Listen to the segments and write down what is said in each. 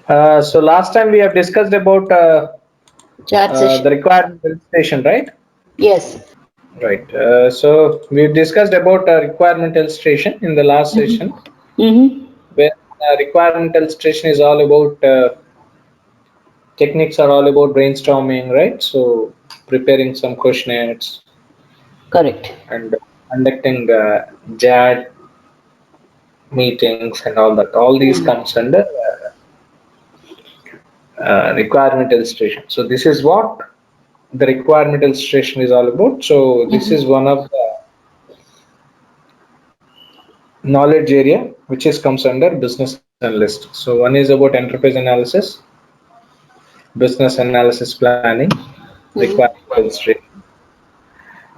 So last time we have discussed about Chat the session. requirement illustration, right? Yes. Right. So we've discussed about requirement illustration in the last session, Mm-hmm. where requirement illustration is all about techniques are all about brainstorming, right? So preparing some questionnaires Correct. and conducting JAD meetings and all that. All these Mm. comes under requirement illustration. So this is what the requirement illustration is all about. So this is Mm-hmm. one of the knowledge area which is comes under business analyst. So one is about enterprise analysis, business analysis planning, requirement Mm-hmm. illustration,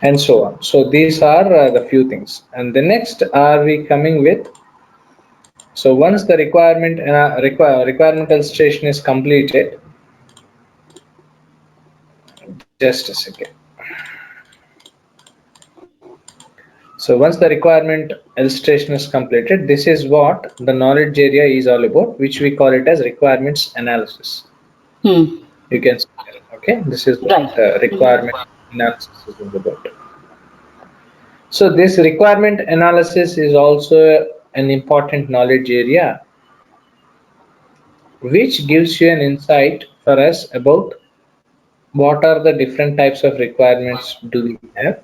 and so on. So these are the few things. And the next are we coming with. So once the requirement illustration is completed, just a second. So once the requirement illustration is completed, this is what the knowledge area is all about, which we call it as requirements analysis. Hmm. You can see that. Okay, this is what Right. Mm-hmm. requirement analysis is all about. So this requirement analysis is also an important knowledge area, which gives you an insight for us about what are the different types of requirements do we have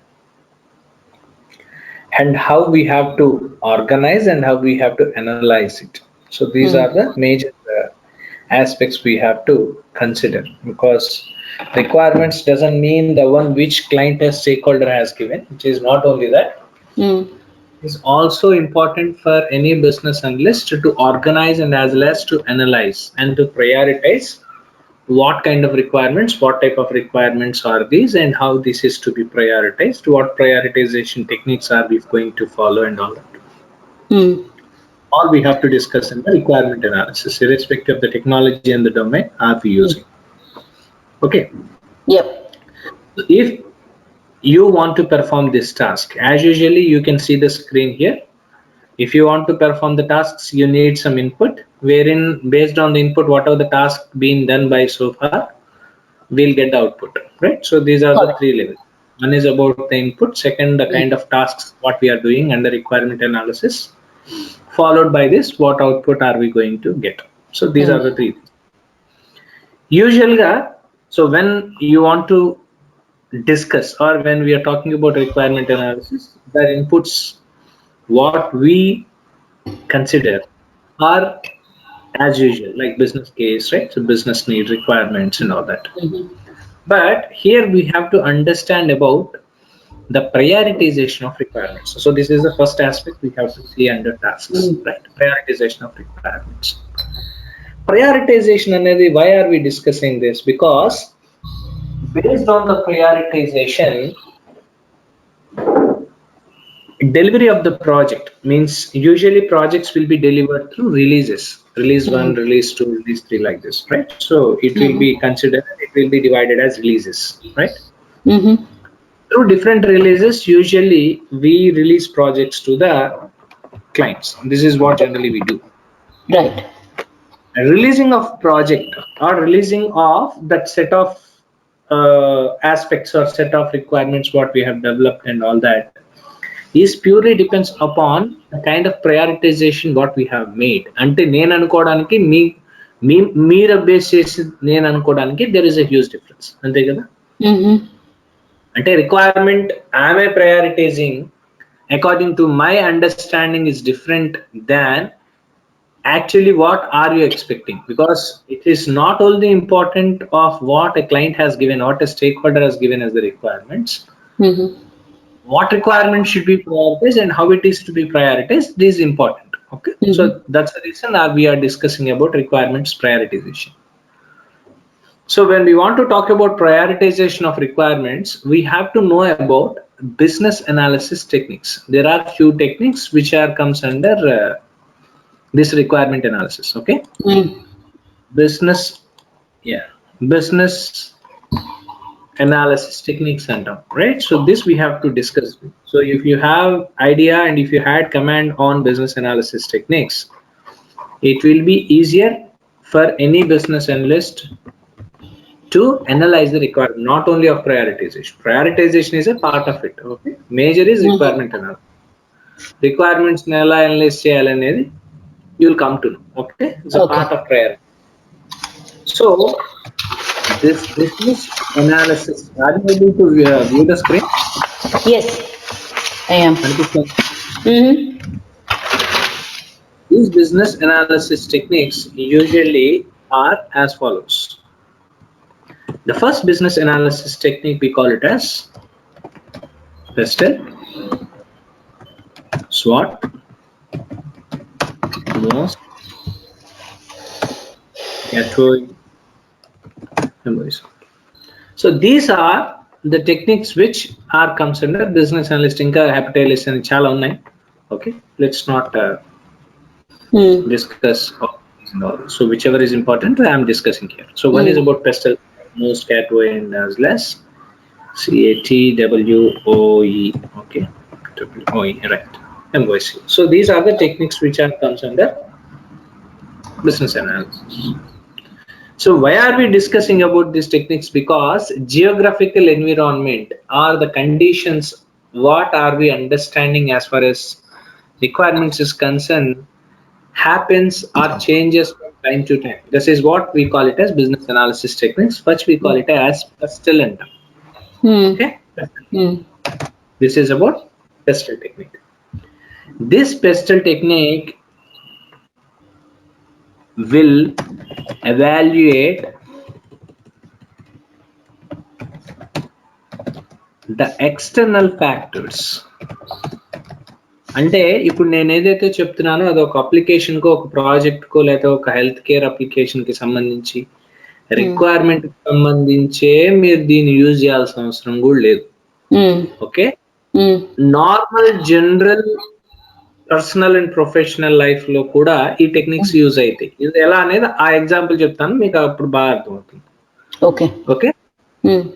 and how we have to organize and how we have to analyze it. So these are Hmm. the major aspects we have to consider, because requirements doesn't mean the one which client or stakeholder has given. It is not only that. Hmm. It's also important for any business analyst to organize and as well as to analyze and to prioritize what kind of requirements, what type of requirements are these, and how this is to be prioritized, what prioritization techniques are we going to follow, and all that. Hmm. All we have to discuss in the requirement analysis, irrespective of the technology and the domain are we using. Hmm. Okay. Yep. If you want to perform this task, as usually you can see the screen here. If you want to perform the tasks, you need some input, wherein based on the input, whatever the task being done by so far, we'll get the output, right? So these are the Correct. three levels. One is about the input, second the kind Hmm. of tasks what we are doing and the requirement analysis, followed by this what output are we going to get. So these are Hmm. the three things. Usually, so when you want to discuss or when we are talking about requirement analysis, the inputs what we consider are as usual, like business case, right? So business need requirements and all that. Mm-hmm. But here we have to understand about the prioritization of requirements. So this is the first aspect we have to see under tasks, Hmm. right? Prioritization of requirements. Prioritization, and why are we discussing this? Because based on the prioritization, delivery of the project means usually projects will be delivered through releases, release 1, Hmm. release 2, release 3, like this, right? So it will be Hmm. considered, it will be divided as releases, right? Mm-hmm. Through different releases, usually we release projects to the clients. This is what generally we do. Right. And releasing of project or releasing of that set of aspects or set of requirements what we have developed and all that is purely depends upon the kind of prioritization what we have made. అంటే నేను అనుకోవడానికి మీ మీరు base చేసి నేను అనుకోవడానికి there is a huge difference, అంతే కదా? Mm-hmm. అంటే requirement am I prioritizing according to my understanding is different than actually what are you expecting, because it is not only important of what a client has given, what a stakeholder has given as the requirements, Mm-hmm. what requirements should be prioritized and how it is to be prioritized. This is important. Okay, so Mm-hmm. that's the reason we are discussing about requirements prioritization. So when we want to talk about prioritization of requirements, we have to know about business analysis techniques. There are few techniques which are comes under this requirement analysis. Okay, Mm. business, yeah, business analysis techniques and all, right? So this we have to discuss. So if you have idea and if you had command on business analysis techniques, it will be easier for any business analyst to analyze the requirement, not only of prioritization. Prioritization is a part of it. Okay, major is requirement analysis. Requirements ఎలా analyse చేయాలనేది you will come to know. Okay, it's a part of priority. So this business analysis, are you able to view the screen? Yes, I am. These business analysis techniques usually are as follows. The first business analysis technique, we call it as PESTEL, SWOT, MOST, CATWOE, memories. So these are the techniques which are comes under business analyst. Inka hepatitis and chala unnai. Okay, let's not discuss all these and all. So whichever is important, I am discussing here. So one is about PESTEL, MOST, CATWOE, and as less CATWOE. Okay, OE, right? MOST. So these are the techniques which are comes under business analysis. So why are we discussing about these techniques? Because geographical environment or the conditions, what are we understanding as far as requirements is concerned, happens or changes from time to time. This is what we call it as business analysis techniques. First we call it as PESTEL. Okay, this is about PESTEL technique. This PESTEL technique will evaluate the external factors. అంటే ఇప్పుడు నేను ఏదైతే చెప్తున్నానో అది ఒక అప్లికేషన్కో, ఒక ప్రాజెక్ట్కో, లేదా ఒక హెల్త్ కేర్ అప్లికేషన్కి సంబంధించి రిక్వైర్మెంట్ సంబంధించే మీరు దీన్ని యూజ్ చేయాల్సిన అవసరం కూడా లేదు. Okay, normal general personal and professional life లో కూడా ఈ టెక్నిక్స్ యూజ్ అవుతాయి. ఇది ఎలా అనేది ఆ ఎగ్జాంపుల్ చెప్తాను, మీకు అప్పుడు బాగా అర్థమవుతుంది. Okay okay,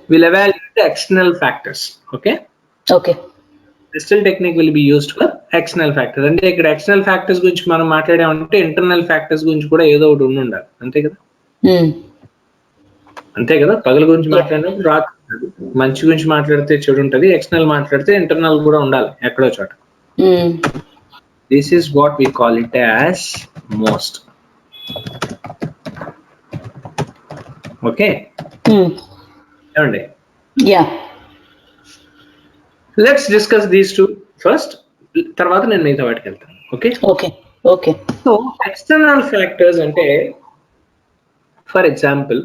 we'll evaluate the external factors. Okay, PESTEL technique will be used for external factors. అంటే ఇక్కడ ఎక్స్టర్నల్ ఫ్యాక్టర్స్ గురించి మనం మాట్లాడామంటే ఇంటర్నల్ ఫ్యాక్టర్స్ గురించి కూడా ఏదో ఒకటి ఉండాలి. అంతే కదా, అంతే కదా. పగల గురించి మాట్లాడినప్పుడు రాత్రి, మంచి గురించి మాట్లాడితే చెడు ఉంటుంది, ఎక్స్టర్నల్ మాట్లాడితే ఇంటర్నల్ కూడా ఉండాలి ఎక్కడో చోట. This is what we call it as MOST. Okay, ఏమండి? Let's discuss these two first, తర్వాత నేను మిగతా వాటికి వెళ్తాను. ఓకే, సో ఎక్స్టర్నల్ ఫ్యాక్టర్స్ అంటే ఫర్ ఎగ్జాంపుల్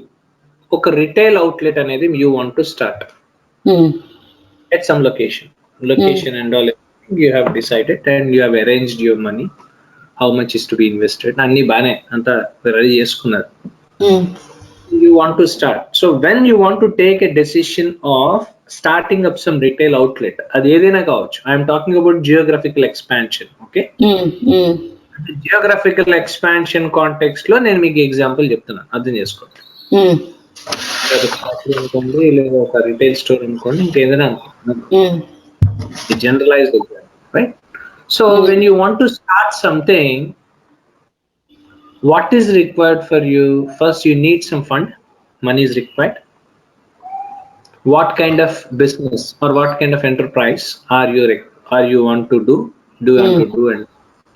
ఒక రిటైల్ అవుట్లెట్ అనేది you want to start at some location and all you have decided and you have arranged your money, how much is to be invested, అన్ని బాగానే అంతా ready చేసుకున్నారు. You want to start. So when you want to take a decision of starting up some retail outlet, అది ఏదైనా కావచ్చు. I am talking about geographical expansion. Okay, geographical expansion context లో నేను మీకు ఎగ్జాంపుల్ చెప్తున్నాను, అర్థం చేసుకోండి. అనుకోండి, లేదా ఒక రిటైల్ స్టోర్ అనుకోండి, ఇంకేదైనా అనుకోండి, generalized example, right? So when you want to start something, what is required for you? First you need some fund, money is required. What kind of business or what kind of enterprise are you want to do and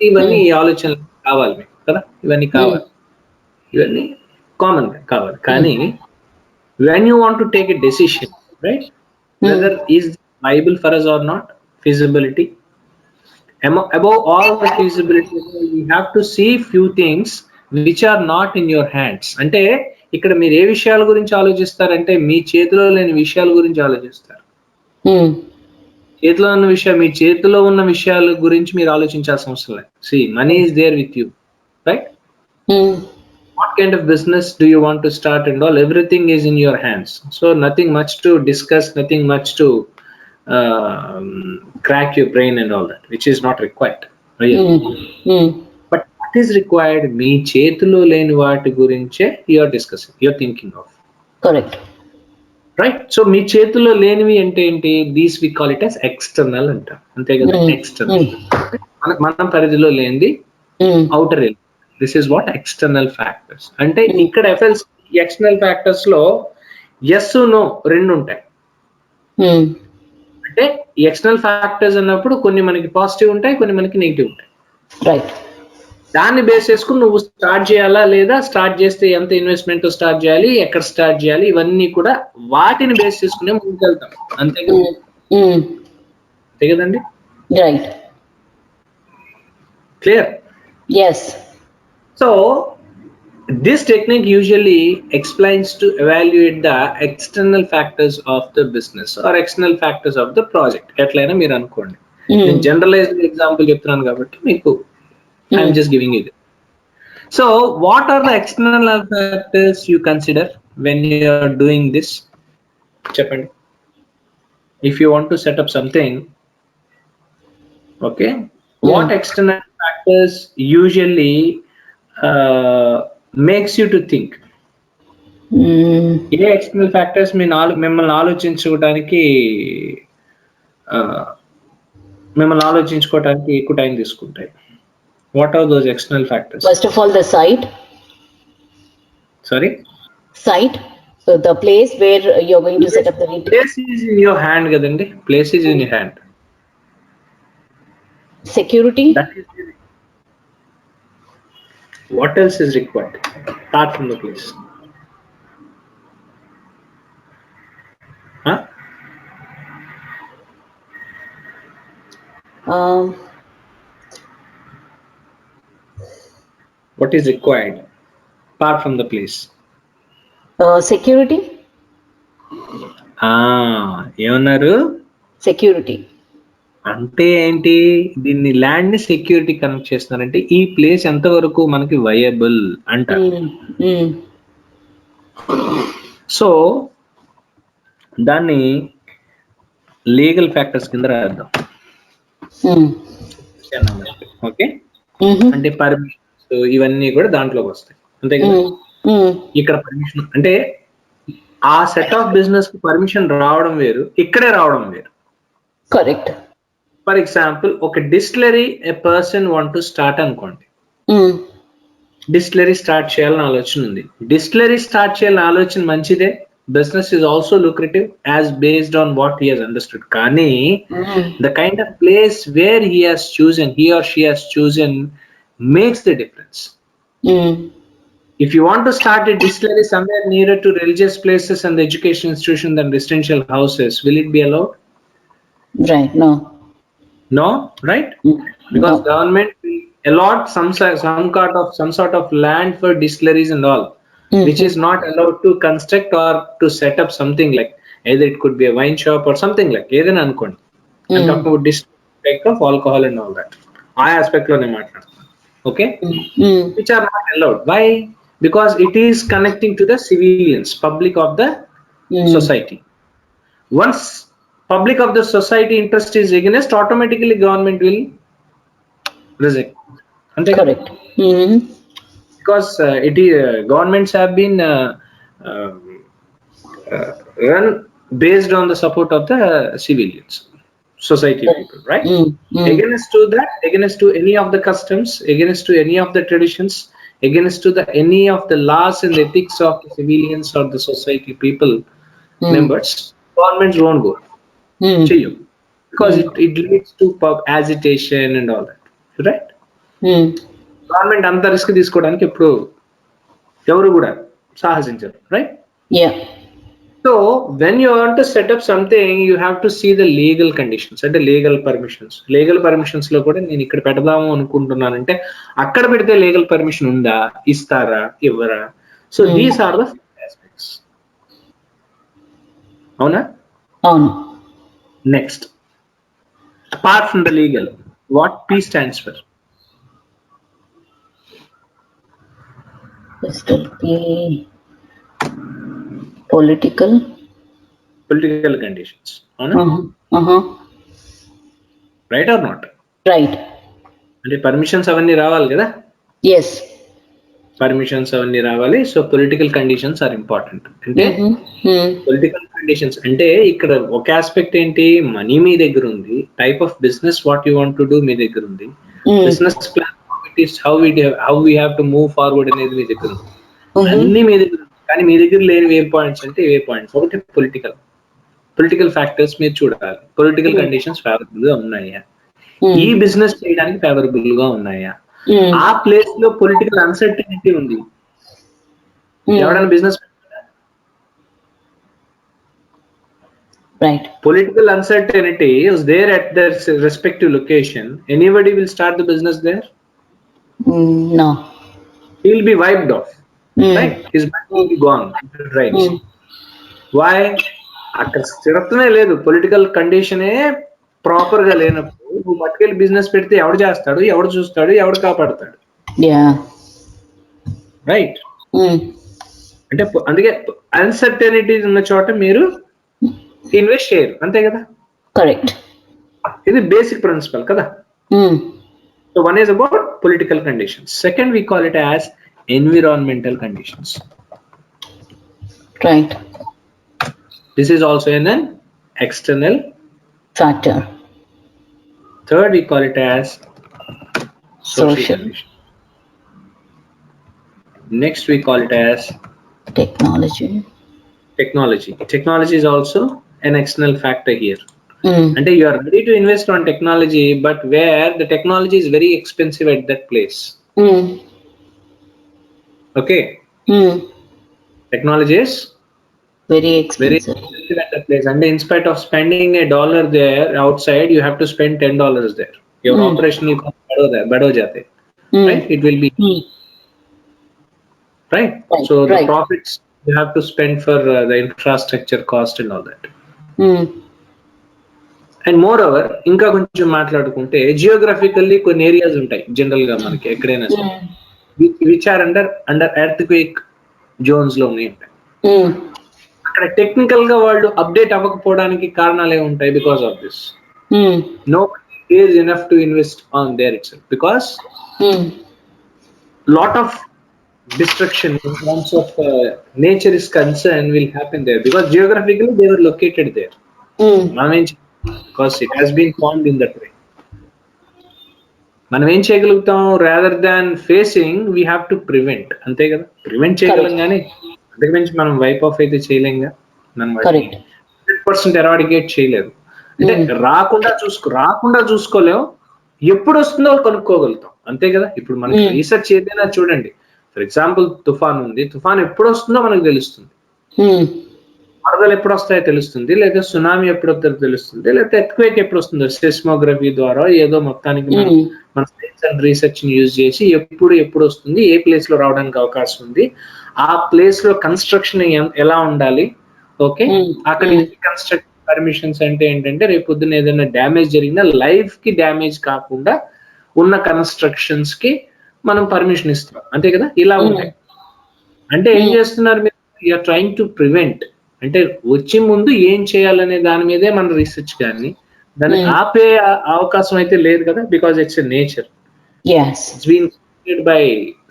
ఇవన్నీ ఆలోచనలు కావాలి మీకు కదా, ఇవన్నీ కావాలి, ఇవన్నీ common కావాలి. కానీ when you want to take a decision, right, whether is viable for us or not, feasibility, above all the feasibility, you have to see few things which are not in your hands. అంటే ఇక్కడ మీరు ఏ విషయాల గురించి ఆలోచిస్తారంటే మీ చేతిలో లేని విషయాల గురించి ఆలోచిస్తారు. చేతిలో ఉన్న విషయం, మీ చేతిలో ఉన్న విషయాల గురించి మీరు ఆలోచించాల్సిన అవసరం లేదు. See, money is there with you, right? What kind of business do you want to start and all, everything is in your hands. So nothing much to discuss, nothing much to crack your brain and all that, which is not required, really. But what is required, మీ చేతిలో లేని వాటి గురించే you are discussing, you are thinking of. Correct. Right? So మీ చేతిలో లేనివి అంటే ఏంటి? These we call it as external అంటాం, అంతే కదా. External, మనం పరిధిలో లేనిది outer element. This is what external factors. అంటే ఇక్కడ ఎక్స్టర్నల్ ఫ్యాక్టర్స్ లో ఎస్ నో రెండు ఉంటాయి. అంటే ఎక్స్టర్నల్ ఫ్యాక్టర్స్ అన్నప్పుడు కొన్ని మనకి పాజిటివ్ ఉంటాయి, కొన్ని మనకి నెగిటివ్ ఉంటాయి. రైట్. దాన్ని బేస్ చేసుకుని నువ్వు స్టార్ట్ చేయాలా లేదా, స్టార్ట్ చేస్తే ఎంత ఇన్వెస్ట్మెంట్ తో స్టార్ట్ చేయాలి, ఎక్కడ స్టార్ట్ చేయాలి, ఇవన్నీ కూడా వాటిని బేస్ చేసుకునే ముందుకు వెళ్తాం. అంతే కదండి? Right. Clear? Yes. So this technique usually explains to evaluate the external factors of the business or external factors of the project. ఎట్లయినా మీరు అనుకోండి. నేను జనరలైజ్డ్ ఎగ్జాంపుల్ చెప్తున్నాను కాబట్టి మీకు I'm just giving it. So what are the external factors you consider when you are doing this? చెప్పండి. If you want to set up something, okay, what external factors usually makes you to think? ఏ external factors మిమ్మల్ని ఆలోచించుకోవడానికి ఎక్కువ time తీసుకుంటాయి? What are those external factors? First of all the site. Sorry? Site. So the place where you're going to set up the retail. Place is in your hand kadandi. Place is in your hand. Security. That is it. What else is required apart from the place? Huh? What is required apart from the place? Security. ఏమన్నారు? Security అంటే ఏంటి? దీన్ని land ని security connect చేస్తున్నారంటే ఈ place ఎంతవరకు మనకి viable అంటారు. సో దాన్ని లీగల్ ఫ్యాక్టర్స్ కింద రాద్దాం. ఓకే, అంటే పర్మిషన్స్ ఇవన్నీ కూడా దాంట్లోకి వస్తాయి. అంతే కదా? ఇక్కడ పర్మిషన్ అంటే ఆ సెట్ ఆఫ్ బిజినెస్ కి పర్మిషన్ రావడం వేరు, ఇక్కడే రావడం వేరు. కరెక్ట్. ఫర్ ఎగ్జాంపుల్ ఒక distillery a person want to start అనుకోండి. డిస్టిలరీ స్టార్ట్ చేయాలని ఆలోచన ఉంది. డిస్టిలరీ స్టార్ట్ చేయాలని ఆలోచన మంచిదే. Business is also lucrative as based on what he has understood. కానీ the kind of place where he has chosen, he or she has chosen makes the difference. If you want to start a distillery somewhere nearer to religious places and the education institution than residential houses, will it be allowed? Right. No, right? Because No. government will allot some sort of land for distilleries and all, which is not allowed to construct or to set up something like, either it could be a wine shop or something like. Edaina anukondi. I'm talking about distillation of alcohol and all that. I aspect lo ne maatladutannanu. Okay? Which are not allowed. Why? Because it is connecting to the civilians, public of the society. Once public of the society interest is against, automatically government will reject. Correct. Because governments have been run based on the support of the civilians, society people, right? Against to that, against to any of the customs, against to any of the traditions, against to the any of the laws and ethics of the civilians or the society people members, governments won't go. Because it leads to agitation and all that, right? Government అంత risk తీసుకోవడానికి ఎప్పుడు ఎవరు కూడా సాహసించరు, right? So when you want to set up something you have to see the legal conditions, అంటే legal permissions. Legal permissions లో కూడా నేను ఇక్కడ పెడదాము అనుకుంటున్నానంటే అక్కడ పెడితే లీగల్ పర్మిషన్ ఉందా, ఇస్తారా, ఇవ్వరా? So these are the aspects. అవునా? అవును. Next, apart from the legal, what P stands for? Political conditions. Right or not? Right. అంటే పర్మిషన్స్ అవన్నీ రావాలి కదా? Yes. పర్మిషన్స్ అవన్నీ రావాలి. So political conditions are important. అంటే పొలిటికల్ కండిషన్స్ అంటే ఇక్కడ ఒక ఆస్పెక్ట్ ఏంటి, మనీ మీ దగ్గర ఉంది, type of business what you want to do మీ దగ్గర ఉంది, business plan activities how we have to move forward అనేది మీ దగ్గర ఉంది. Mm-hmm. అన్ని మీ దగ్గర, కానీ మీ దగ్గర లేని వే పాయింట్స్ అంటే ఏ పాయింట్స్? ఒకటి పొలిటికల్ ఫ్యాక్టర్స్ మీరు చూడాలి. పొలిటికల్ కండిషన్స్ ఫేవరబుల్ గా ఉన్నాయా, ఈ బిజినెస్ చేయడానికి ఫేవరబుల్ గా ఉన్నాయా, ఆ ప్లేస్ లో పొలిటికల్ అన్సర్టనిటీ ఉంది. ఎవరైనా business Right. Political uncertainty is there at their respective location, anybody will start the business there? No. He'll be wiped off, right? His money will be gone if it rains. Why? అక్కడ స్థిరత్వమే లేదు, political కండిషనే proper గా లేనప్పుడు నువ్వు పట్టుకెళ్ళి business పెడితే ఎవడు చేస్తాడు, ఎవడు చూస్తాడు, ఎవడు కాపాడుతాడు? రైట్. అంటే అందుకే అన్సర్టనిటీ ఉన్న చోట మీరు ఇన్వెస్ట్ చేయరు, అంతే కదా? కరెక్ట్. ఇది బేసిక్ ప్రిన్సిపల్ కదా. So one is about political conditions. Second, we call it as environmental conditions. Right. This is also an external factor. Third, we call it as social. Next, we call it as technology. Technology is also an external factor here. And you are ready to invest on technology, but where the technology is very expensive at that place. Okay. Technology is very expensive at that place, and in spite of spending $1 there outside, you have to spend $10 there. Your operational cost bado jate, right? It will be right. So the profits you have to spend for the infrastructure cost and all that. And more over ఇంకా కొంచెం మాట్లాడుకుంటే geographically కొన్ని areas ఉంటాయి general గా మనకి ఎక్కడైనా సరే, which are under earthquake zones లో ఉన్నాయి. అక్కడ టెక్నికల్ గా వాళ్ళు అప్డేట్ అవ్వకపోవడానికి కారణాలు ఏముంటాయి? Because of this no is enough to invest on there itself, because lot of destruction in terms of nature is concern will happen there, because geographically they were located there. మనం ఏం because it has been formed in that way. మనం ఏం చేయగలుగుతాం? Rather than facing we have to prevent, అంతే కదా? Prevent చేయగలం కానీ అంతకు మించి మనం వైప్ ఆఫ్ అయితే చేయలేంగా. మనం 100% ఎరాడికేట్ చేయలేదు. అంటే రాకుండా చూసుకోలేం, ఎప్పుడు వస్తుందో కనుక్కోగలుగుతాం, అంతే కదా? ఇప్పుడు మనకి రీసెర్చ్ ఏదైనా చూడండి, ఫర్ ఎగ్జాంపుల్ తుఫాన్ ఉంది, తుఫాన్ ఎప్పుడు వస్తుందో మనకు తెలుస్తుంది, వరదలు ఎప్పుడు వస్తాయో తెలుస్తుంది, లేదా సునామీ ఎప్పుడు వస్తుందో తెలుస్తుంది, లేదా ఎర్త్క్వేక్ ఎప్పుడు వస్తుందో సెస్మోగ్రఫీ ద్వారా ఏదో మొత్తానికి మన సైన్స్ అండ్ రీసెర్చ్ ని యూజ్ చేసి ఎప్పుడు వస్తుంది, ఏ ప్లేస్ లో రావడానికి అవకాశం ఉంది, ఆ ప్లేస్ లో కన్స్ట్రక్షన్ ఎలా ఉండాలి, ఓకే? అక్కడ కన్స్ట్రక్షన్ పర్మిషన్స్ అంటే ఏంటంటే రేపు పొద్దున్న ఏదైనా డ్యామేజ్ జరిగినా లైఫ్ కి డ్యామేజ్ కాకుండా ఉన్న కన్స్ట్రక్షన్స్ కి మనం పర్మిషన్ ఇస్తాం, అంతే కదా? ఇలా ఉంటాయి. అంటే ఏం చేస్తున్నారు మీరు? యూఆర్ ట్రైయింగ్ టు ప్రివెంట్, అంటే వచ్చే ముందు ఏం చేయాలనే దాని మీదే మన రీసెర్చ్, కానీ దాన్ని ఆపే అవకాశం అయితే లేదు కదా, because it's a nature. It's been created by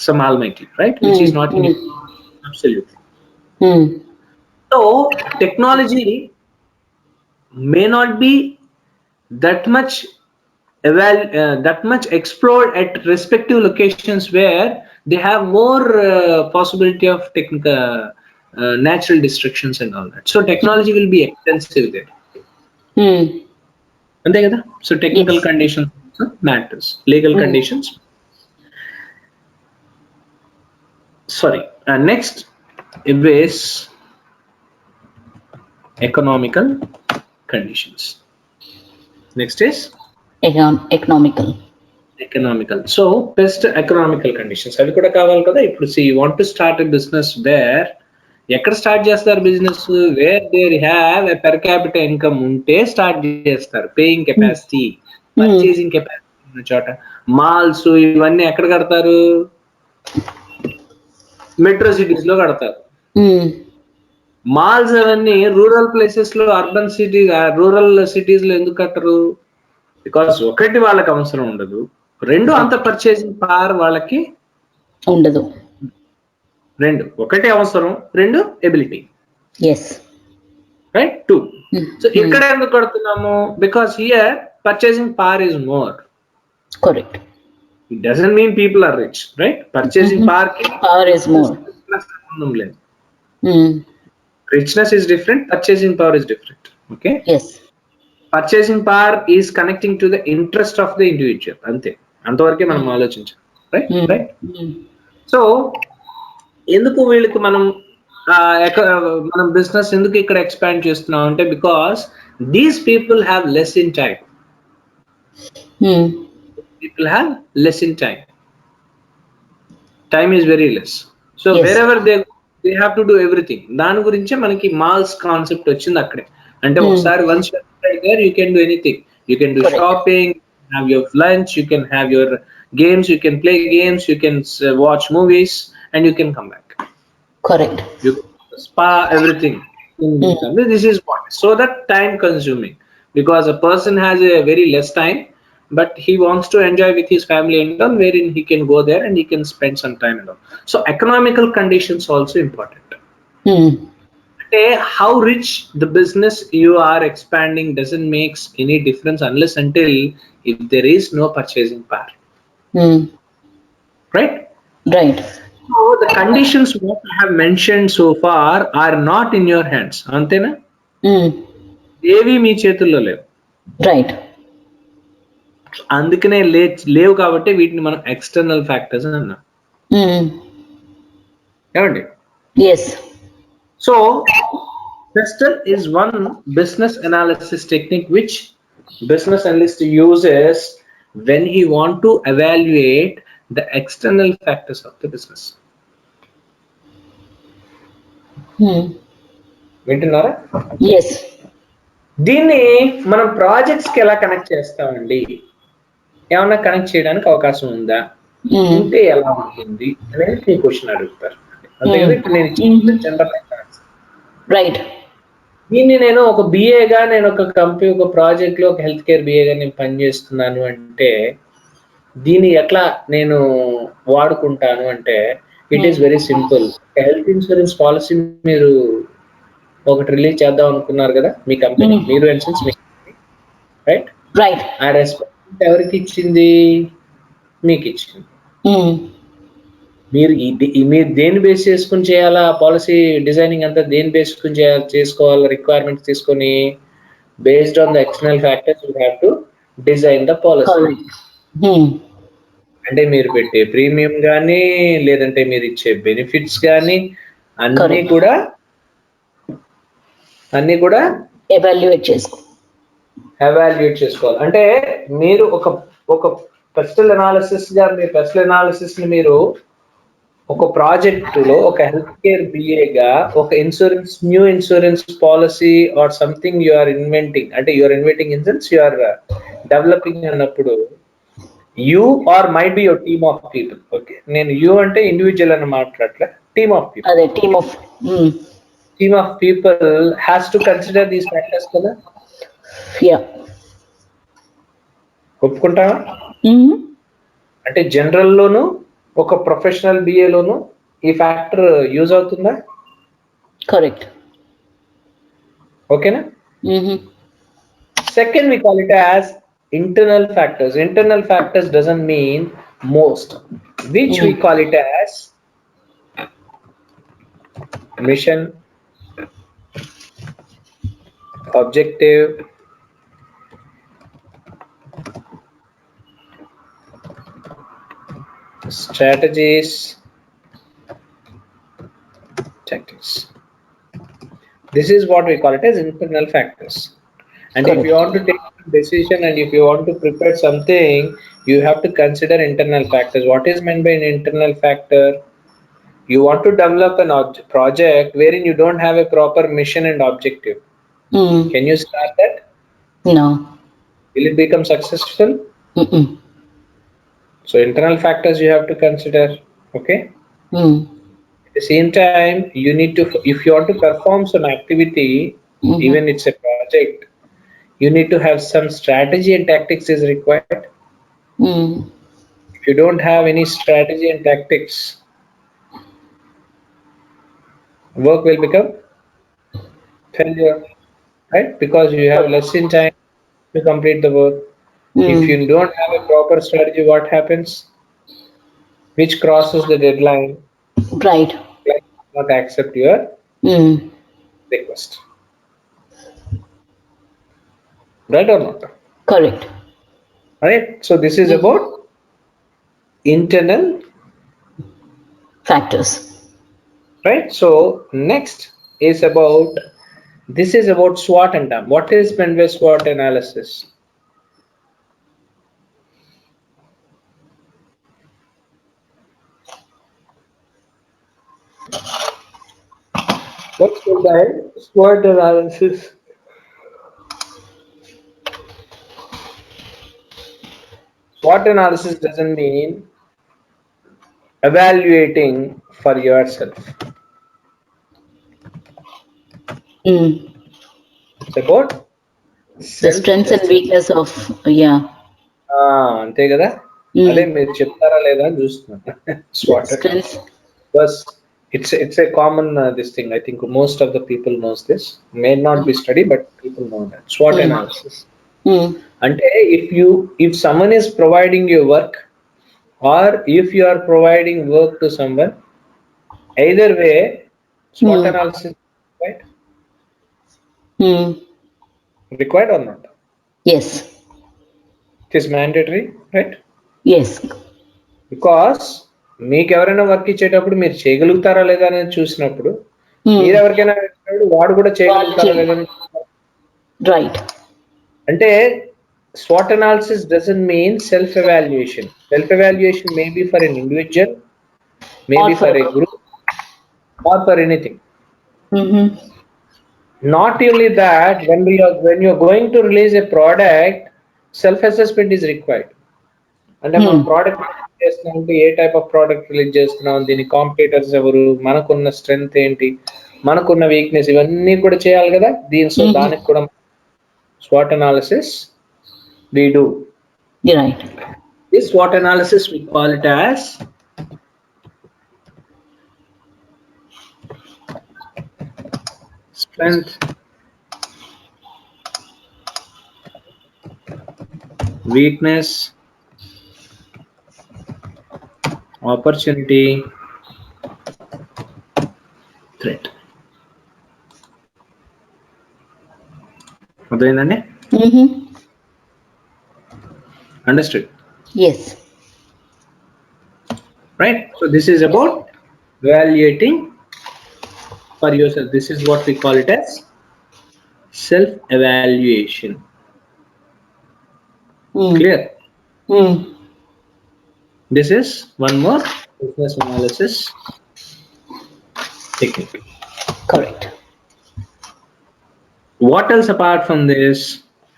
some almighty, right? Which is not in absolutely. So technology may not be that much explored at respective locations where they have more possibility of natural destructions and all that. So technology will be extensive there. Ante kada? So technical conditions matters, legal conditions. Sorry. Next is economical conditions. Next is economical. So best economical conditions అవి కూడా కావాలి కదా. ఇప్పుడు see, you want to start a business there, ఎక్కడ start చేస్తారు business? Where there have a per capital income ఉంటే start చేస్తారు. Paying capacity, purchasing capacity ఉన్న చోట. మాల్స్ ఇవన్నీ ఎక్కడ కడతారు? మెట్రో సిటీస్ లో కడతారు. మాల్స్ అవన్నీ రూరల్ ప్లేసెస్ లో, అర్బన్ సిటీస్, రూరల్ సిటీస్ లో ఎందుకు కట్టరు? బికాస్ ఒకటి వాళ్ళకి అవసరం ఉండదు, రెండు అంత పర్చేసింగ్ పవర్ వాళ్ళకి ఉండదు. రెండు, ఒకటి అవసరం, రెండు ఎబిలిటీ. రైట్? 2. సో ఇక్కడ ఎందుకు కడుతున్నాము? Because here purchasing power is more. Correct. It doesn't mean people are rich, right? Purchasing power Power is more. Richness is different, purchasing power is different. Okay. Yes. Purchasing power is connecting to the interest of the individual. Ante. అంతవరకే మనం ఆలోచించాలి. Right? So ఎందుకు వీళ్ళకి మనం మనం business ఎందుకు ఇక్కడ expand చేస్తున్నాం అంటే because these people have less in time. People have less in time. Time is very less. So wherever they have to do everything. దాని గురించే మనకి మాల్స్ కాన్సెప్ట్ వచ్చింది అక్కడే. అంటే ఒకసారి once you are there, you can do anything. You can do shopping, have your lunch, you can have your games, you can play games, you can watch movies, and you can come back. Correct. You can spa, everything. This is what. So that time consuming, because a person has a very less time, but he wants to enjoy with his family and all, wherein he can go there and he can spend some time and all. So economical conditions also important. How rich the business you are expanding doesn't make any difference unless until if there is no purchasing power. Right? Right. So the conditions what I have mentioned so far are not in your hands. Antena? ఏవి మీ చేతుల్లో లేవు. Right. అందుకనే లేవు కాబట్టి వీటిని మనం external factors అని అన్నాం. ఏమండి? Yes. So Pestel is one business analysis technique which business analyst uses when he want to evaluate the external factors of the business. వింటున్నారా? Yes. దీన్ని మనం ప్రాజెక్ట్స్ కి ఎలా కనెక్ట్ చేస్తామండి? ఏమన్నా కనెక్ట్ చేయడానికి అవకాశం ఉందా? ఉంటే ఎలా ఉంటుంది అనేది మీ క్వశ్చన్ అడుగుతారు. అంతే కదా? ఇప్పుడు నేను జనరల్ రైట్. దీన్ని నేను ఒక బిఏగా నేను ఒక కంపెనీ ఒక ప్రాజెక్ట్ లో ఒక హెల్త్ కేర్ బిఏగా నేను పనిచేస్తున్నాను అంటే దీన్ని ఎట్లా నేను వాడుకుంటాను అంటే it is very simple. Health insurance policy మీరు ఒకటి రిలీజ్ చేద్దాం అనుకున్నారు కదా మీ కంపెనీ, మీరు రైట్ రైట్. ఆ రెస్పాన్స్ ఎవరికి ఇచ్చింది? మీకు ఇచ్చింది. మీరు దేని బేస్ చేసుకుని చేయాలా? పాలసీ డిజైనింగ్ అంతా దేని బేస్ చేసుకుని చేసుకోవాలి? రిక్వైర్మెంట్స్ తీసుకొని based on the external factors you have to design the policy. అంటే మీరు పెట్టే ప్రీమియం కానీ లేదంటే మీరు ఇచ్చే బెనిఫిట్స్ కానీ అన్ని కూడా ఎవాల్యుయేట్ చేసుకోవాలి. అంటే మీరు ఒక పెస్టల్ అనాలిసిస్ గా మీ పెస్టల్ అనాలిసిస్ ని మీరు ఒక ప్రాజెక్ట్ లో ఒక హెల్త్ కేర్ బిఏగా ఒక new insurance policy or something you are inventing, అంటే you are inventing in sense you are developing అన్నప్పుడు you are might be your team of people. Okay, నేను యూ అంటే ఇండివిజువల్ అని మాట్లాడలే, టీమ్ ఆఫ్ పీపుల్. అదే team of people has to consider these factors కదా. ఒప్పుకుంటావా? అంటే జనరల్ లోను ఒక ప్రొఫెషనల్ బిఏ లోను ఈ ఫ్యాక్టర్ యూజ్ అవుతుందా? కరెక్ట్. ఓకేనా? Second, we call it as internal factors. Internal factors doesn't mean most, which we call it as mission, objective, strategies, tactics. This is what we call it as internal factors. And if you want to take a decision and if you want to prepare something, you have to consider internal factors. What is meant by an internal factor? You want to develop an project wherein you don't have a proper mission and objective. Can you start that? No. Will it become successful? So internal factors you have to consider. Okay. At the same time, you need to, if you want to perform some activity, even it's a project, you need to have some strategy and tactics is required. If you don't have any strategy and tactics, work will become failure, right? Because you have less in time to complete the work. If you don't have a proper strategy, what happens? which crosses the deadline, Right. client will not accept your Mm. request. Right or not? Correct. Right? So this is about internal, Factors. right? So next is about, this is about SWOT and TAM. What is meant by SWOT analysis? What's meant by SWOT analysis? SWOT analysis doesn't mean evaluating for yourself. Mm. It's about The self strengths and assessment. weakness of, yeah. అంతే కదా, అదే Mm. మీరు చెప్తారా లేదా అని చూస్తున్నాను. The SWOT strengths. analysis. Because it's a common this thing. I think most of the people knows this. May not be study, but people know that. SWOT Mm. analysis. Mm. అంటే if someone is providing you work, or if you are providing work to someone, either way, SWOT Mm. analysis right Mm. required or not? Yes. It is mandatory, right? Yes. Because మీకు ఎవరైనా work ఇచ్చేటప్పుడు మీరు చేయగలుగుతారా లేదా అనేది చూసినప్పుడు, మీరు Mm. ఎవరికైనా ఇచ్చినప్పుడు వాడు కూడా చేయగలుగుతారా లేదా అని Right. అంటే SWOT analysis doesn't mean self evaluation. Self evaluation may be for an individual, Or maybe for for a a group. group, or for anything. Mm-hmm. Not only that, when you're going to release a product, self assessment is required. అంటే మనం Mm. Product చేస్తున్నాం అంటే ఏ type of product release చేస్తున్నాం, దీని competitors ఎవరు, మనకున్న strength ఏంటి, మనకున్న వీక్నెస్, ఇవన్నీ కూడా చేయాలి కదా. So Mm-hmm. దానికి కూడా SWOT analysis we do. You're right. This SWOT analysis we call it as strength, weakness, opportunity, threat. అర్థమైందండి? Mm-hmm. Understood? Yes. Right? So this is about evaluating for yourself. This is what we call it as self-evaluation. Mm. Clear? Mm. This is one more business analysis technique. Correct. What else apart from this?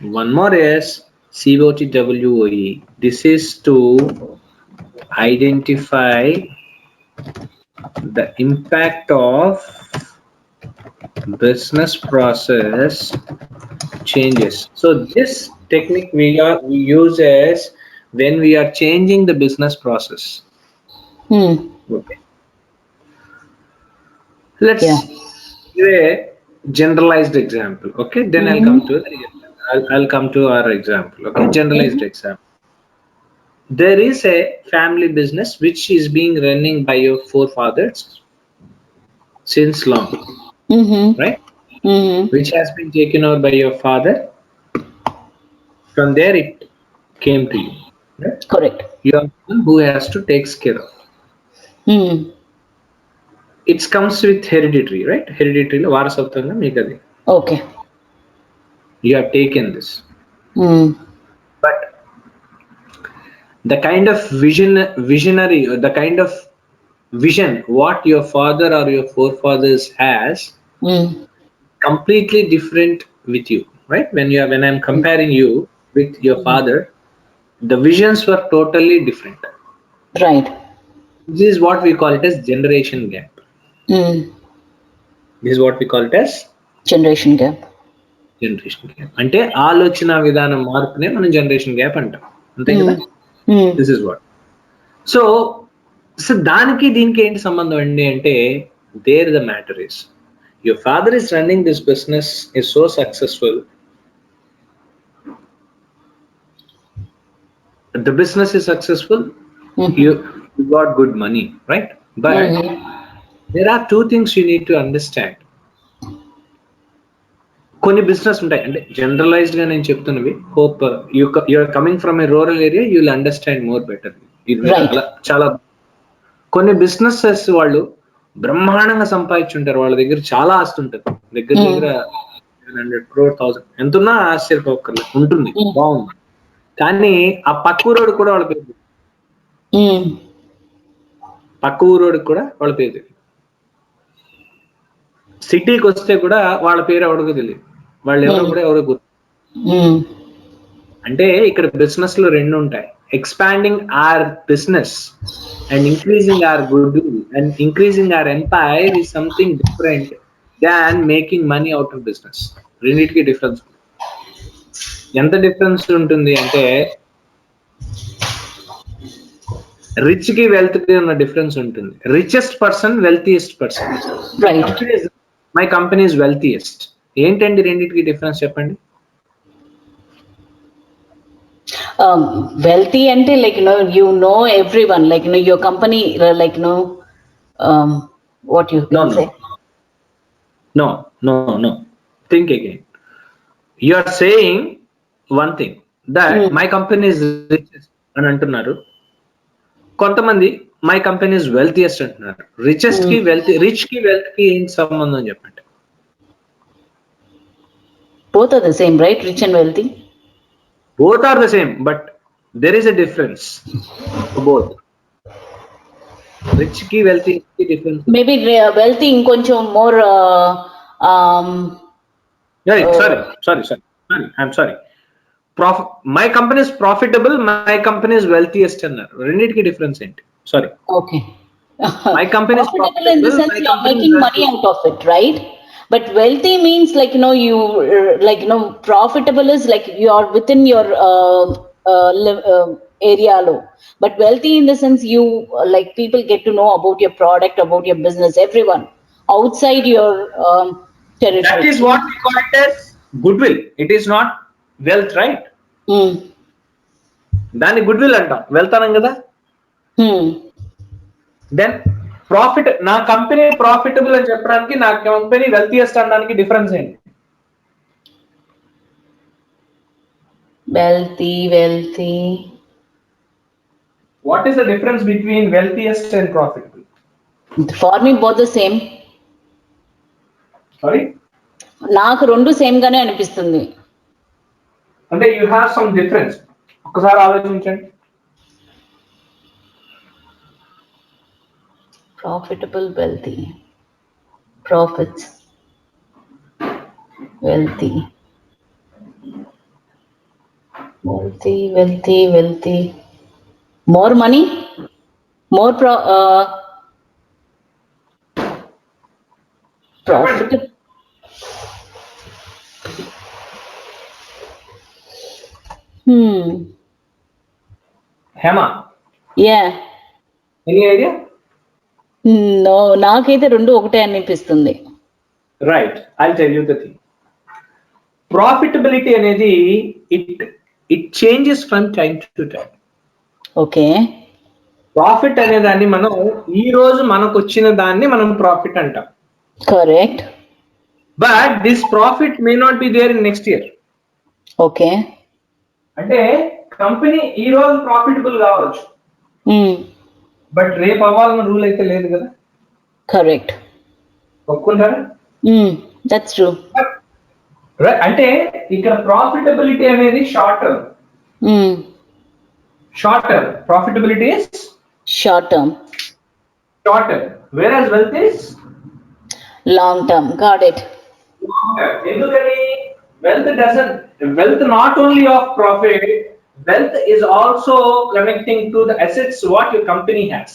One more is COTWOE. This is to identify the impact of business process changes. So this technique we use as when we are changing the business process. Mm. Okay. Let's Yeah. give a generalized example. Okay, then I'll come to I'll come to our example. Okay, generalized example. There is a family business which is being running by your forefathers since long, Mm-hmm. right? Mm-hmm. Which has been taken over by your father. From there, it came to you. Right? Correct. You are the one who has to take care of. Mm. It comes with hereditary, right? Hereditary, వారసత్వంగా మీకు అది. Okay. You have taken this, Mm. but the kind of visionary, the kind of vision what your father or your forefathers has, Mm. completely different with you, right? When I'm comparing you with your father, the visions were totally different. Right. This is what we call it as generation gap. Mm. This is what we call it as Generation gap. Generation gap. అంటే ఆలోచన విధానం మార్పునే మనం generation gap అంటాం, అంతే కదా. Mm. This is what. So so దానికి దీనికి ఏంటి సంబంధం అండి అంటే, there the matter is your father is running this business is so successful, the business is successful. Mm-hmm. You you got good money, right? But there are two things you need to understand. కొన్ని business ఉంటాయి, అంటే generalised గా నేను చెప్తున్నవి. Hope you're coming from a rural area, you will understand more better. ఇది Right. చాలా కొన్ని businesses వాళ్ళు బ్రహ్మాండంగా సంపాదించుంటారు, వాళ్ళ దగ్గర చాలా ఆస్తి ఉంటుంది, దగ్గర దగ్గర 100 crore 1000 ఎంతున్నా ఆశ్చర్యపోకర్లే ఉంటుంది, బాగుంది. కానీ ఆ పక్క ఊరోడు కూడా వాళ్ళ పేరు, పక్క ఊరోడికి కూడా వాళ్ళ పేరు తెలియదు. సిటీకి వస్తే కూడా వాళ్ళ పేరు ఎవరికో తెలియదు, వాళ్ళు ఎవరో కూడా ఎవరో గుర్తు. అంటే ఇక్కడ బిజినెస్ లో రెండు ఉంటాయి, expanding or business and increasing or good and increasing or empire is something different than making money out of business. రెండింటికి డిఫరెన్స్. ఎంత డిఫరెన్స్ ఉంటుంది అంటే, రిచ్ కి వెల్త్ కి ఉన్న డిఫరెన్స్ ఉంటుంది. Richest person, wealthiest person. My company is wealthiest. ఏంటండి రెండింటికి డిఫరెన్స్ చెప్పండి. Wealthy ante, like, you know everyone, like, your company, like, what you can say. No. Think again. You are saying one thing that my company is richest అని అంటున్నారు. కొంతమంది my company is wealthiest అంటున్నారు. Richest కి wealth, rich కి wealth కి ఏం సంబంధం చెప్పండి. Both are the same, right? Rich and wealthy. Both are the same, but there is a difference for both. Rich ki wealthy ki difference. Maybe wealthy inkoncham more. Sorry. I'm sorry. My company is profitable. My company is wealthiest. Renditiki difference enti. Sorry. Okay. My company is profitable in the sense you are making money out of it, right? But wealthy means, like, you like, profitable is like you are within your area low. But wealthy in the sense you like people get to know about your product, about your business, everyone outside your territory. That is what we call it as goodwill. It is not wealth, right? దాన్ని goodwill అంటాం, వెళ్తానం కదా. Then profit, నా company profitable అని చెప్పడానికి నా company wealthiest అనడానికి difference ఏంటి? Wealthy. What is the difference between wealthiest and profitable? For me, both the same. Sorry? నాకు రెండు సేమ్ గానే అనిపిస్తుంది. అంటే యు హావ్ సమ్ డిఫరెన్స్. ఒకసారి ఆలోచించండి. Profitable, wealthy. Profits. Wealthy. More money, more profitable. Hema. Yeah. Any idea? No, నాకైతే రెండు ఒకటే అనిపిస్తుంది. Right. I'll tell you the thing. Profitability అనేది it changes from time to time. Okay. Profit అనే దాన్ని మనం ఈ రోజు మనకు వచ్చిన దాన్ని మనం ప్రాఫిట్ అంటాం. Correct. But this profit may not be there in next year. Okay. అంటే కంపెనీ ఈ రోజు ప్రాఫిటబుల్ కావచ్చు, బట్ రేపు అవ్వాలన్న రూల్ అయితే లేదు కదా. కరెక్ట్. ఒప్పుకుంటారా? That's true. అంటే ఇక్కడ ప్రాఫిటబిలిటీ అనేది short term. Profitability is short term. Whereas wealth is long term. Got it. ఎందుకని? Wealth not only of profit, wealth is also connecting to the assets what your company has.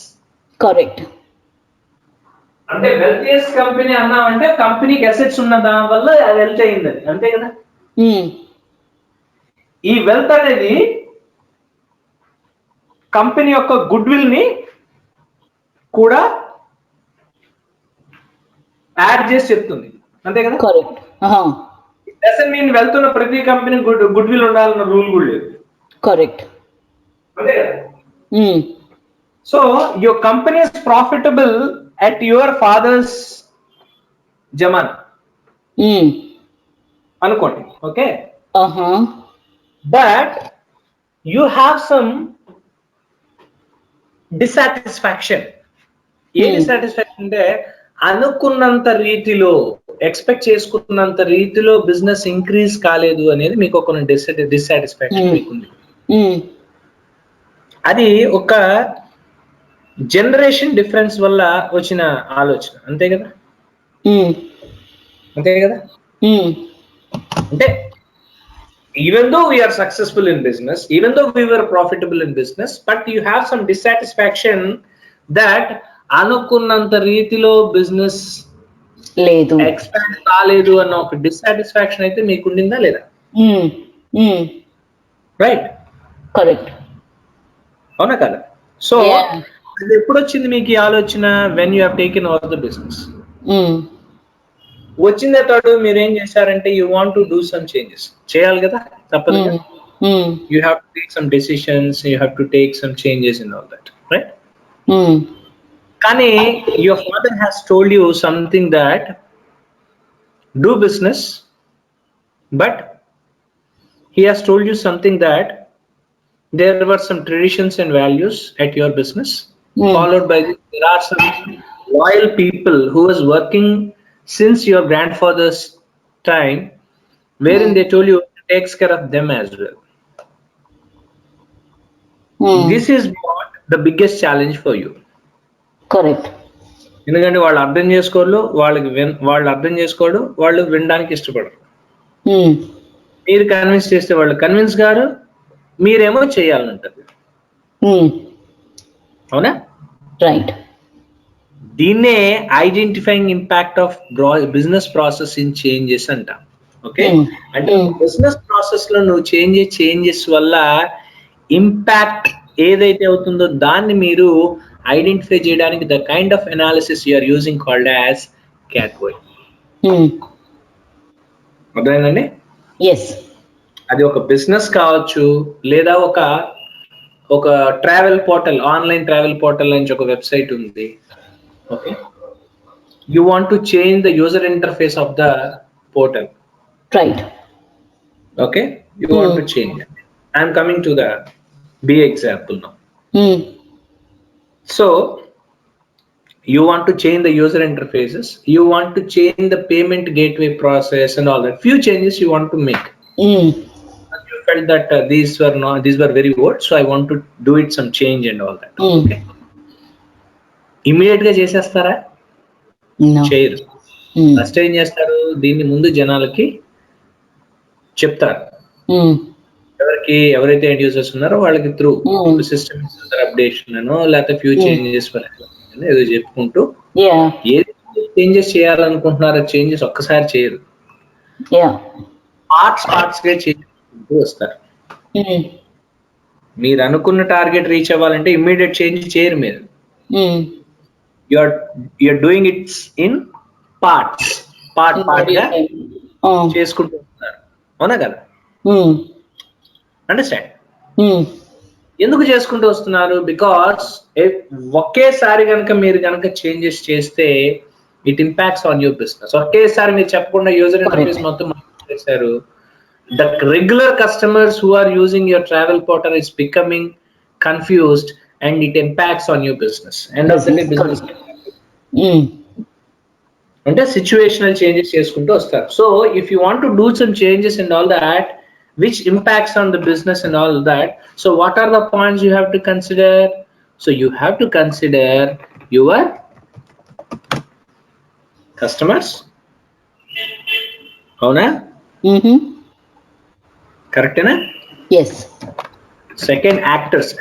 Correct. అంటే wealthiest company అన్నామంటే కంపెనీకి assets ఉన్న దాని వల్ల అది wealth అయింది, అంతే కదా. ఈ వెల్త్ అనేది కంపెనీ యొక్క గుడ్ విల్ ని కూడా యాడ్ చేసి చెప్తుంది, అంతే కదా. కరెక్ట్. డజంట్ మీన్ వెల్త్ ఉన్న ప్రతి కంపెనీ గుడ్ విల్ ఉండాలన్న రూల్ కూడా లేదు. కరెక్ట్. అంతే కదా. So your company is profitable at your father's jamana అనుకోండి, okay, but you have some dissatisfaction. A dissatisfaction అంటే అనుకున్నంత రీతిలో, ఎక్స్పెక్ట్ చేసుకున్నంత రీతిలో బిజినెస్ ఇంక్రీజ్ కాలేదు అనేది మీకు ఒక డిస్సాటిస్ఫాక్షన్ మీకుంది. అది ఒక జనరేషన్ డిఫరెన్స్ వల్ల వచ్చిన ఆలోచన, అంతే కదా? అంతే కదా? అంటే even though we are successful in business, even though we were profitable in business, but you have some dissatisfaction that అనుకున్నంత రీతిలో బిజినెస్ లేదు, ఎక్స్పాండ్ కాలేదు అన్న ఒక డిస్సాటిస్ఫాక్షన్ అయితే మీకు ఉండిందా లేదా? రైట్, కరెక్ట్, అవునా కదా? సో అది ఎప్పుడు వచ్చింది మీకు ఈ ఆలోచన? When you have taken over the business. వచ్చిందే తోడు మీరు ఏం చేశారంటే you want to do some changes, చేయాలి కదా, తప్పదు. You have to take some decisions, you have to take some changes in all that, right? కానీ your father has told you something that do business, but he has told you something that there were some traditions and values at your business, followed by this. There are some loyal people who was working since your grandfather's time, wherein they told you to take care of them as well. This is what the biggest challenge for you. Correct. ఎందుకంటే వాళ్ళు అర్థం చేసుకోరు, వాళ్ళు అర్థం చేసుకోడు, వాళ్ళు వినడానికి ఇష్టపడరు. మీరు కన్విన్స్ చేస్తే వాళ్ళు కన్విన్స్ గారు, మీరేమో చేయాలంటారు. అవునా? రైట్. దీన్నే identifying impact of business process in changes అంటాం. ఓకే, అంటే బిజినెస్ ప్రాసెస్ లో నువ్వు చేంజెస్ వల్ల ఇంపాక్ట్ ఏదైతే అవుతుందో దాన్ని మీరు ఐడెంటిఫై చేయడానికి the kind of analysis you are using called as CATWOE. అర్థమైందండి? అది ఒక బిజినెస్ కావచ్చు, లేదా ఒక travel portal, online travel portal నుంచి ఒక వెబ్సైట్ ఉంది. Okay, you want to change the user interface of the portal, right? Okay, you want to change. I'm coming to the B example now. So you want to change the user interfaces, you want to change the payment gateway process and all that. Few changes you want to make. You felt that these were very old, so I want to do it some change and all that. Okay, immediate గా చేసేస్తారా? చేయరు. First ఏం చేస్తారు, దీన్ని ముందు జనాలకి చెప్తారు. ఎవరైతే ఎండ్ యూజర్స్ ఉన్నారో వాళ్ళకి త్రూ సిస్టమ్ అప్డేషన్ అనో లేకపోతే ఫ్యూ చేంజెస్ ఏదో చెప్పుకుంటూ ఏది చేంజెస్ చేయాలనుకుంటున్నారో చేంజెస్ ఒక్కసారి చేయరు, పార్ట్స్ గా చేసుకుంటూ వస్తారు. మీరు అనుకున్న టార్గెట్ రీచ్ అవ్వాలంటే ఇమ్మీడియట్ చేంజ్ చేయరు మీరు. You're doing it's in part గా చేసుకుంటూ వస్తున్నారు. అవునా కదా? అండర్స్టాండ్? ఎందుకు చేసుకుంటూ వస్తున్నారు? బికాస్ ఒకేసారి మీరు కనుక చేంజెస్ చేస్తే it impacts on your business. ఒకేసారి మీరు చెప్పకుండా యూజర్ ఇంటర్ఫేస్ మొత్తం చేశారు, the regular customers who are using your travel portal is becoming confused and it impacts on your business. And of the day business అంటే situational changes చేసుకుంటూ వస్తారు. So if you want to do some changes and all that which impacts on the business and all that, so what are the points you have to consider? So you have to consider your customers. Avuna? Correct na? Yes. Second, actors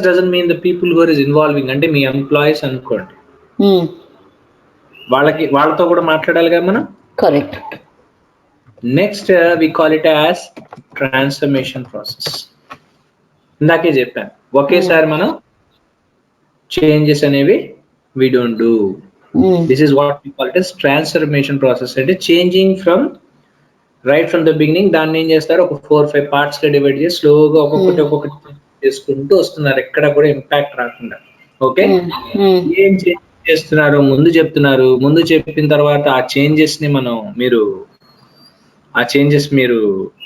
doesn't mean the people who are involving, అంటే మీ employees అనుకోండి, వాళ్ళతో కూడా మాట్లాడాలి కదా మనం. Correct. Next we call it as transformation process. ఇందాకే చెప్పాను, ఒకేసారి మనం చేంజెస్ అనేవి we don't do. This is what we call it as transformation process. అంటే changing from right from the beginning. దాన్ని ఏం చేస్తారు, ఒక 4-5 పార్ట్స్ గా డివైడ్ చేసి స్లోగా ఒక్కొక్కటి చేసుకుంటూ వస్తున్నారు, ఎక్కడ కూడా ఇంపాక్ట్ రాకుండా. ఓకే, ఏం చేంజ్ చేస్తున్నారు ముందు చెప్తున్నారు, ముందు చెప్పిన తర్వాత ఆ చేంజెస్ ని మీరు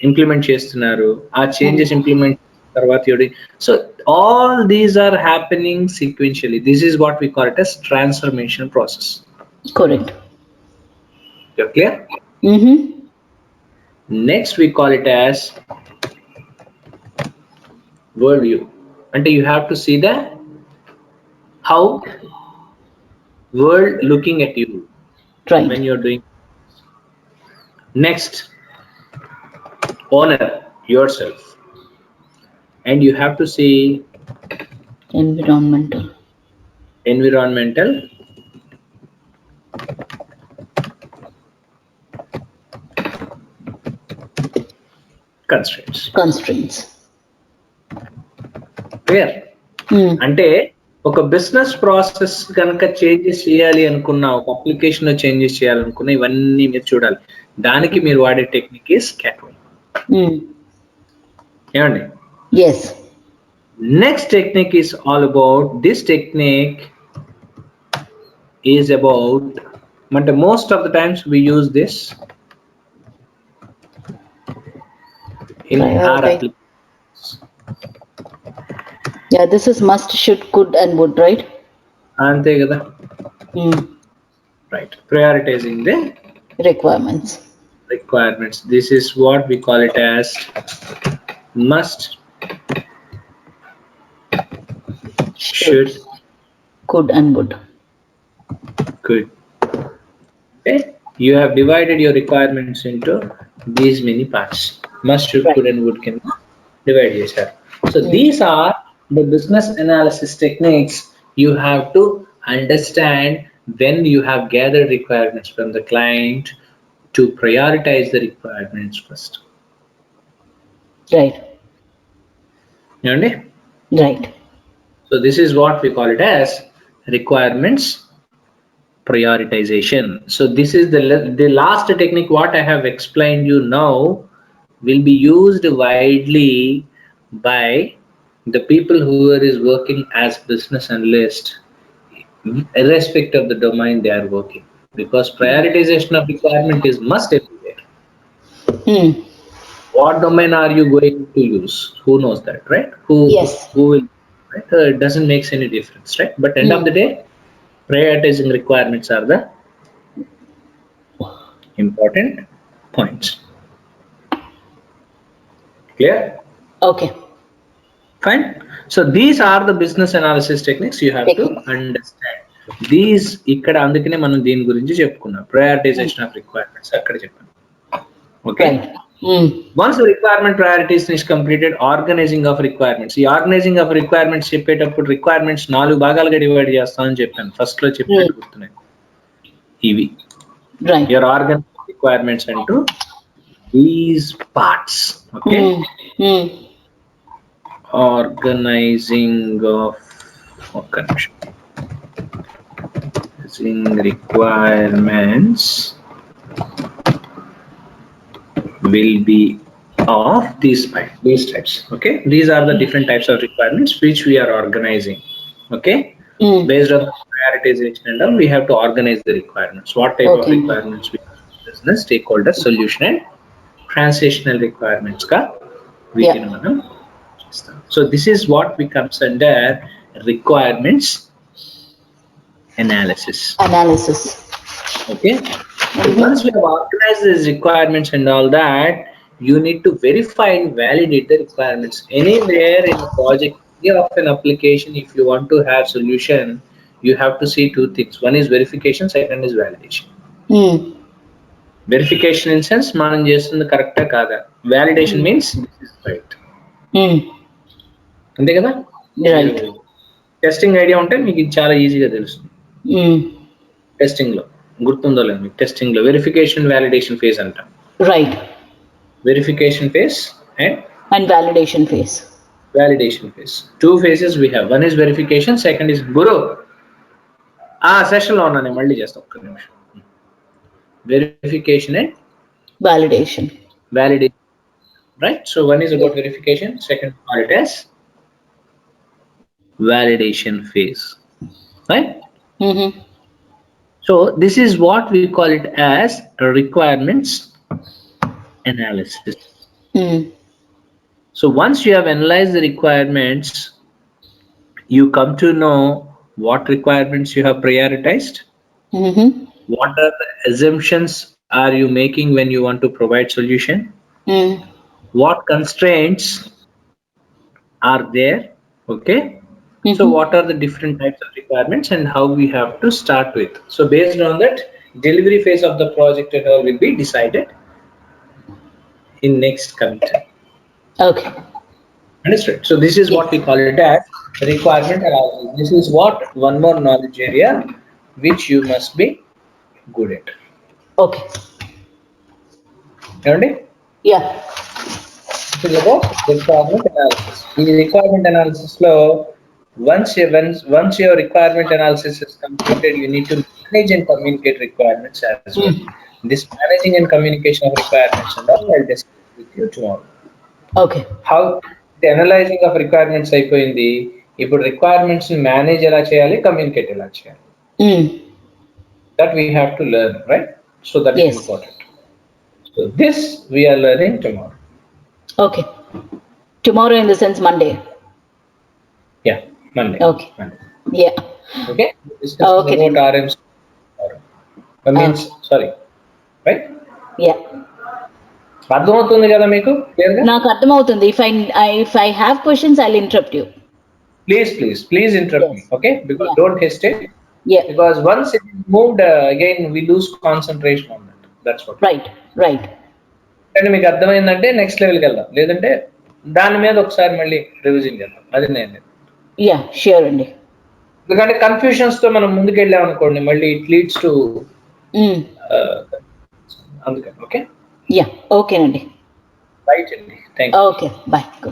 ఇంప్లిమెంట్ చేస్తున్నారు, ఆ చేంజెస్ ఇంప్లిమెంట్ తర్వాత so all these are happening sequentially. This is what we call it as transformation process. Correct. You're clear? Next we call it as world view. Until you have to see the how world looking at you Right. when you're doing. Next, honor yourself, and you have to see Environmental constraints. Clear? అంటే ఒక business process కనుక changes చేయాలి అనుకున్నా, ఒక application లో changes చేయాలనుకున్నా, ఇవన్నీ మీరు చూడాలి. దానికి మీరు వాడే టెక్నిక్ ఈస్ CATWOE. ఏమండి? Yes. Next technique is all about, this technique is about, but most of the times we use this in our applications. Yeah, this is must, should, could and would, right? Ante kada. Right, prioritizing the requirements. This is what we call it as must, should, could and would. Good. Okay, you have divided your requirements into these many parts. Must, should, could and would can divide yourself. So these are the business analysis techniques you have to understand when you have gathered requirements from the client to prioritize the requirements first. Right. Right. So this is what we call it as requirements prioritization. So this is the last technique what I have explained you now will be used widely by the people who is working as business analyst, irrespective of the domain they are working, because prioritization of requirement is must everywhere. What domain are you going to use? Who knows that, right? Who will, right? It doesn't make any difference, right? But end of the day, prioritizing requirements are the important points. Clear? Okay. Fine. So these are the business analysis techniques you have to understand. These ఇక్కడ అందుకనే మనం దీని గురించి చెప్పుకున్నాం, prioritization of requirements అక్కడ చెప్పాను. Okay. Once the requirement prioritization is completed, organizing of requirements. ఈ organizing of requirements చెప్పేటప్పుడు requirements 4 భాగాలుగా డివైడ్ చేస్తామని చెప్పాను. ఫస్ట్ లో చెప్పినట్టు గుర్తున్నాయి ఇవి. Your organizing requirements into these parts. Okay. Organizing of requirements will be of these types. Okay, these are the different types of requirements which we are organizing. Okay, based on the prioritization and all, we have to organize the requirements. What type of requirements we have? Business, stakeholder, solution and transitional requirements ka we can manam. So this is what we comes under requirements analysis. Okay. Once we have organized these requirements and all that, you need to verify and validate the requirements. Anywhere in a project of an application, if you want to have solution, you have to see two things. One is verification, second is validation. Verification in sense మనం చేస్తుంది కరెక్టా కాదా. Validation means this is right. అంతే కదా. Testing idea ఉంటే మీకు ఇది చాలా ఈజీగా తెలుస్తుంది. టెస్టింగ్ లో గుర్తుందో లేదు మీకు, టెస్టింగ్ లో వెరిఫికేషన్ వాలిడేషన్ ఫేజ్ అంటాం. Right. Verification phase and validation phase. Two phases we have. One is verification, second is guru. Session లో ఉన్నాను, మళ్ళీ చేస్తా ఒక్క నిమిషం. Verification and validation. Right. So one is about verification, second part is validation phase. right? Mm-hmm. So this is what we call it as requirements analysis. Mm. So once you have analyzed the requirements, you come to know what requirements you have prioritized, Mm-hmm. what are the assumptions are you making when you want to provide solution, Mm. what constraints are there, okay? So Mm-hmm. what are the different types of requirements and how we have to start with. So based on that, delivery phase of the project and all will be decided in next coming time. Okay. Understood? So this is what Yes. we call it as requirement analysis. This is what one more knowledge area which you must be good at. Okay. Understand? Yeah. This is about requirement analysis. In requirement analysis flow, once your requirement analysis is completed, you need to manage and communicate requirements as well. Mm. This managing and communication of requirements and all I'll discuss with you tomorrow. Okay. How the analyzing of requirements అయిపోయింది, ఇప్పుడు requirements ని manage ఎలా చేయాలి, communicate ఎలా చేయాలి, Mm. that we have to learn, right? So that is Yes. important. So this we are learning tomorrow. Okay. Tomorrow in the sense Monday. Yeah, Monday. Okay. Yeah. Okay, discussing Okay about then. RMs tomorrow. Means Okay. sorry, right? Yeah. అర్థమవుతుంది కదా మీకు క్లియర్గా? నాకు అర్థమవుతుంది. If I have questions, I'll interrupt you. Please interrupt me, Yes. okay? Because Yeah. don't hesitate. Yeah. Because once it is moved, again we lose concentration on that. That's what. Right. Right. అంటే మీకు అర్థమైందంటే next లెవెల్కి వెళ్దాం, లేదంటే దాని మీద ఒకసారి మళ్ళీ రివిజన్ చేద్దాం. అది నేను. Yeah. Sure అండి. ఎందుకంటే కన్ఫ్యూషన్స్ తో మనం ముందుకు వెళ్ళాం అనుకోండి, మళ్ళీ ఇట్ లీడ్స్ టు అందుకని. ఓకే. Yeah. Okay అండి. రైట్ అండి. Thank you. Okay. Bye. Go.